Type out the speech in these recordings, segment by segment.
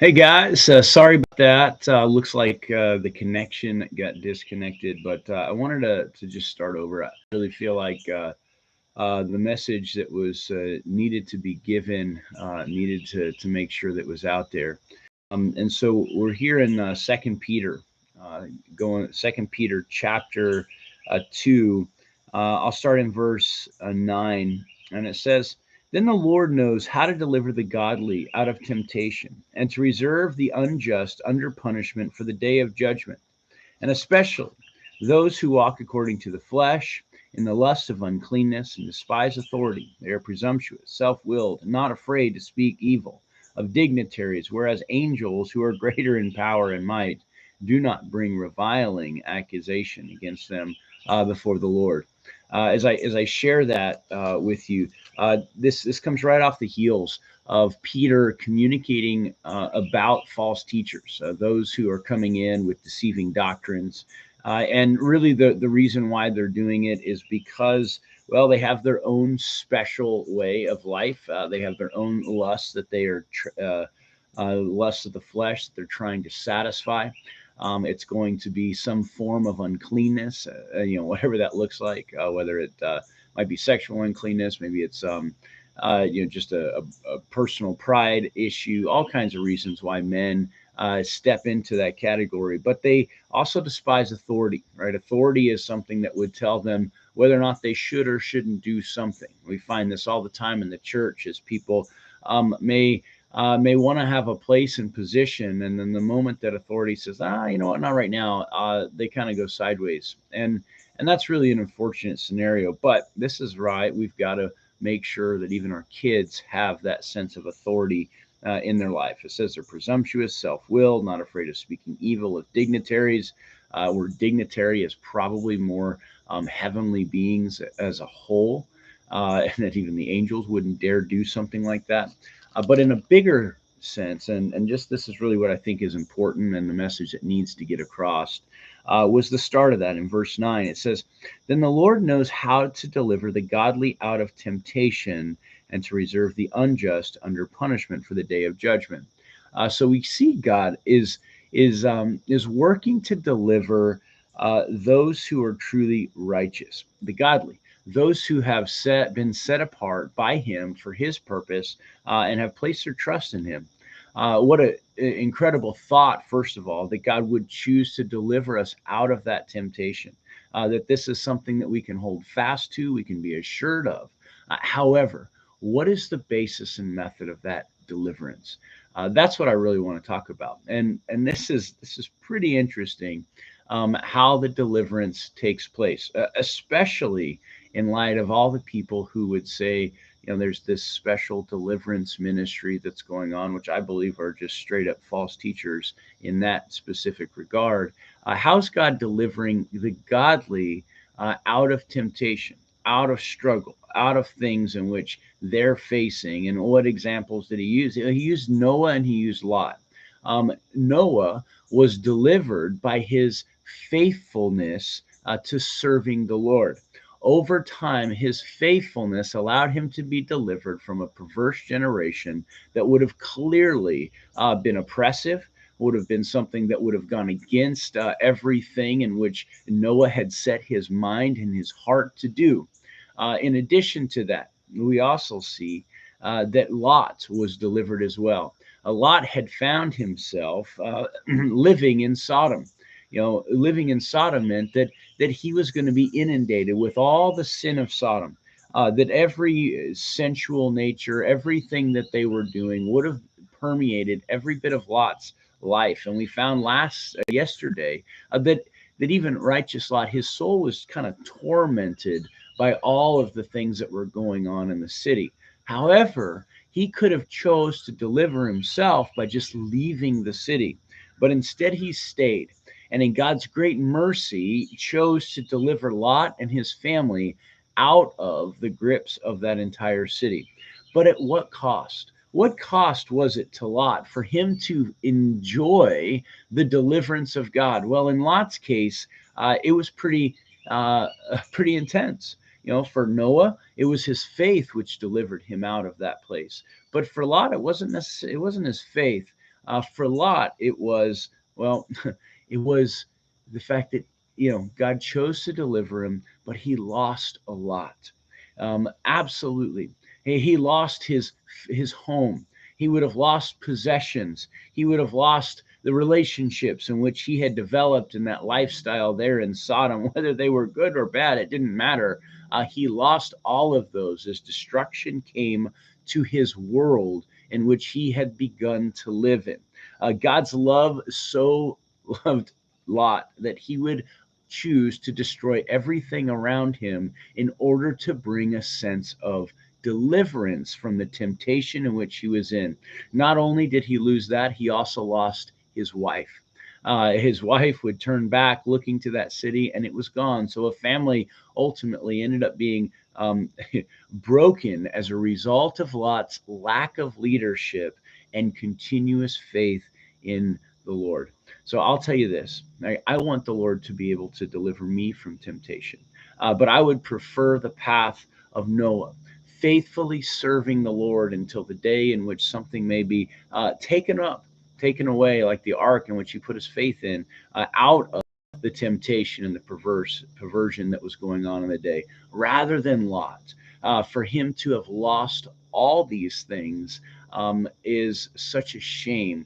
Hey guys, sorry about that. Looks like the connection got disconnected, but I wanted to just start over. I really feel like the message that was needed to be given needed to make sure that was out there. And so we're here in Second Peter, going Second Peter chapter 2. I'll start in verse 9, and it says, "Then the Lord knows how to deliver the godly out of temptation, and to reserve the unjust under punishment for the day of judgment, and especially those who walk according to the flesh, in the lust of uncleanness, and despise authority. They are presumptuous, self willed, not afraid to speak evil of dignitaries, whereas angels who are greater in power and might do not bring reviling accusation against them before the Lord." As I share that with you, this comes right off the heels of Peter communicating about false teachers, those who are coming in with deceiving doctrines. And really, the reason why they're doing it is because, well, they have their own special way of life. They have their own lusts that they are, lusts of the flesh that they're trying to satisfy. It's going to be some form of uncleanness, whatever that looks like, whether it might be sexual uncleanness, maybe it's just a personal pride issue, all kinds of reasons why men step into that category. But they also despise authority, right? Authority is something that would tell them whether or not they should or shouldn't do something. We find this all the time in the church as people may want to have a place and position, and then the moment that authority says, you know what, not right now, they kind of go sideways, and that's really an unfortunate scenario. But this is right. We've got to make sure that even our kids have that sense of authority in their life. It says they're presumptuous, self-willed, not afraid of speaking evil of dignitaries. Where dignitary is probably more heavenly beings as a whole, and that even the angels wouldn't dare do something like that. But in a bigger sense, and just this is really what I think is important and the message that needs to get across, was the start of that in verse 9. It says, "Then the Lord knows how to deliver the godly out of temptation and to reserve the unjust under punishment for the day of judgment." So we see God is working to deliver those who are truly righteous, the godly, those who have been set apart by Him for His purpose and have placed their trust in Him. What an incredible thought, first of all, that God would choose to deliver us out of that temptation, that this is something that we can hold fast to, we can be assured of. However, what is the basis and method of that deliverance? That's what I really want to talk about, and this is pretty interesting, how the deliverance takes place, especially in light of all the people who would say, there's this special deliverance ministry that's going on, which I believe are just straight up false teachers in that specific regard. How's God delivering the godly out of temptation, out of struggle, out of things in which they're facing? And what examples did He use? He used Noah and He used Lot. Noah was delivered by his faithfulness to serving the Lord. Over time, his faithfulness allowed him to be delivered from a perverse generation that would have clearly been oppressive, would have been something that would have gone against everything in which Noah had set his mind and his heart to do. In addition to that, we also see that Lot was delivered as well. Lot had found himself living in Sodom. Living in Sodom meant that he was going to be inundated with all the sin of Sodom, that every sensual nature, everything that they were doing would have permeated every bit of Lot's life. And we found yesterday that even righteous Lot, his soul was kind of tormented by all of the things that were going on in the city. However, he could have chose to deliver himself by just leaving the city, but instead he stayed, and in God's great mercy chose to deliver Lot and his family out of the grips of that entire city. But at what cost? What cost was it to Lot for him to enjoy the deliverance of God? Well, in Lot's case, it was pretty intense. For Noah, it was his faith which delivered him out of that place. But for Lot, it wasn't his faith. For Lot, it was, well, it was the fact that, God chose to deliver him, but he lost a lot. Absolutely. He lost his home. He would have lost possessions. He would have lost the relationships in which he had developed in that lifestyle there in Sodom, whether they were good or bad, it didn't matter. He lost all of those as destruction came to his world in which he had begun to live in. God's love so loved Lot that he would choose to destroy everything around him in order to bring a sense of deliverance from the temptation in which he was in. Not only did he lose that, he also lost his wife. His wife would turn back looking to that city and it was gone. So a family ultimately ended up being broken as a result of Lot's lack of leadership and continuous faith in the Lord. So I'll tell you this, I want the Lord to be able to deliver me from temptation, but I would prefer the path of Noah, faithfully serving the Lord until the day in which something may be taken away, like the ark in which he put his faith in, out of the temptation and the perversion that was going on in the day, rather than Lot. For him to have lost all these things is such a shame.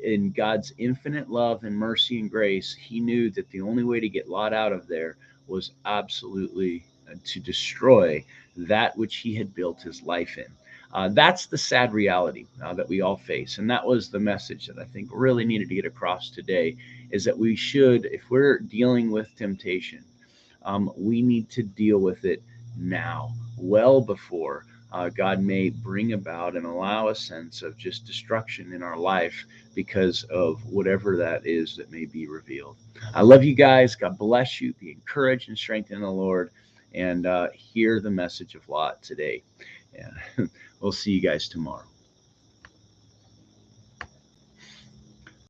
In God's infinite love and mercy and grace, he knew that the only way to get Lot out of there was absolutely to destroy that which he had built his life in. That's the sad reality that we all face. And that was the message that I think really needed to get across today, is that we should, if we're dealing with temptation, we need to deal with it now, well before God may bring about and allow a sense of just destruction in our life because of whatever that is that may be revealed. I love you guys. God bless you. Be encouraged and strengthened in the Lord, and hear the message of Lot today. Yeah. We'll see you guys tomorrow.